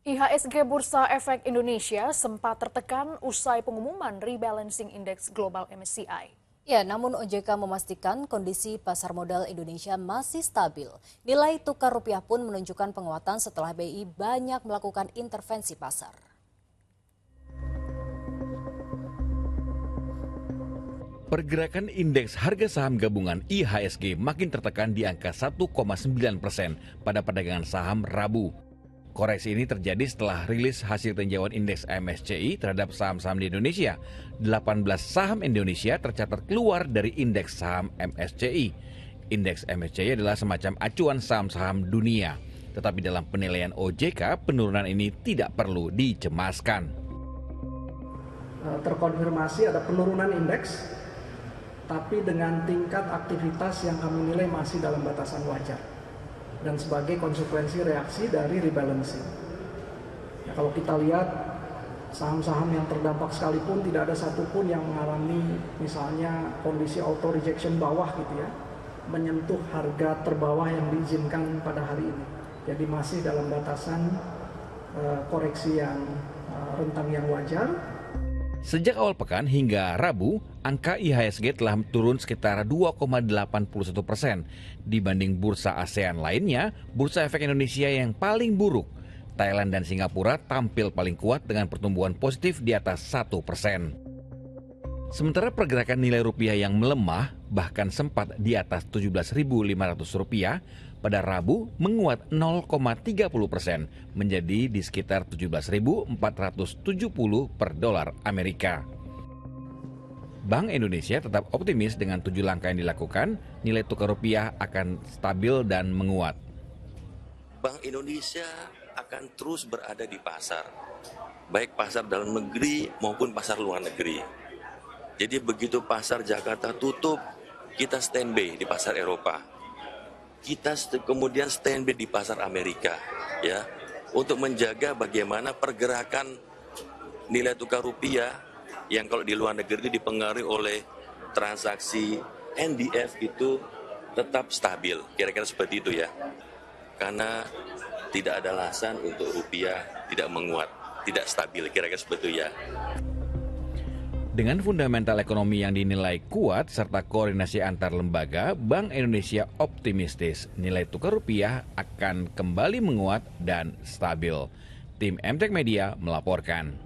IHSG Bursa Efek Indonesia sempat tertekan usai pengumuman rebalancing indeks global MSCI. Ya, namun OJK memastikan kondisi pasar modal Indonesia masih stabil. Nilai tukar rupiah pun menunjukkan penguatan setelah BI banyak melakukan intervensi pasar. Pergerakan indeks harga saham gabungan IHSG makin tertekan di angka 1,9% pada perdagangan saham Rabu. Koreksi ini terjadi setelah rilis hasil tinjauan indeks MSCI terhadap saham-saham di Indonesia. 18 saham Indonesia tercatat keluar dari indeks saham MSCI. Indeks MSCI adalah semacam acuan saham-saham dunia. Tetapi dalam penilaian OJK, penurunan ini tidak perlu dicemaskan. Terkonfirmasi ada penurunan indeks, tapi dengan tingkat aktivitas yang kami nilai masih dalam batasan wajar dan sebagai konsekuensi reaksi dari rebalancing. Nah, kalau kita lihat saham-saham yang terdampak sekalipun tidak ada satupun yang mengalami misalnya kondisi auto rejection bawah gitu ya, menyentuh harga terbawah yang diizinkan pada hari ini. Jadi masih dalam batasan koreksi yang rentang yang wajar. Sejak awal pekan hingga Rabu, angka IHSG telah turun sekitar 2,81% dibanding bursa ASEAN lainnya. Bursa Efek Indonesia yang paling buruk, Thailand dan Singapura tampil paling kuat dengan pertumbuhan positif di atas 1%. Sementara pergerakan nilai rupiah yang melemah bahkan sempat di atas Rp17.500 pada Rabu menguat 0,30% menjadi di sekitar 17.470 per dolar Amerika. Bank Indonesia tetap optimis dengan 7 langkah yang dilakukan, nilai tukar rupiah akan stabil dan menguat. Bank Indonesia akan terus berada di pasar, baik pasar dalam negeri maupun pasar luar negeri. Jadi begitu pasar Jakarta tutup, kita standby di pasar Eropa. Kita kemudian standby di pasar Amerika, ya, untuk menjaga bagaimana pergerakan nilai tukar rupiah yang kalau di luar negeri dipengaruhi oleh transaksi NDF itu tetap stabil, kira-kira seperti itu ya. Karena tidak ada alasan untuk rupiah tidak menguat, tidak stabil, kira-kira seperti itu ya. Dengan fundamental ekonomi yang dinilai kuat serta koordinasi antar lembaga, Bank Indonesia optimistis nilai tukar rupiah akan kembali menguat dan stabil. Tim MTech Media melaporkan.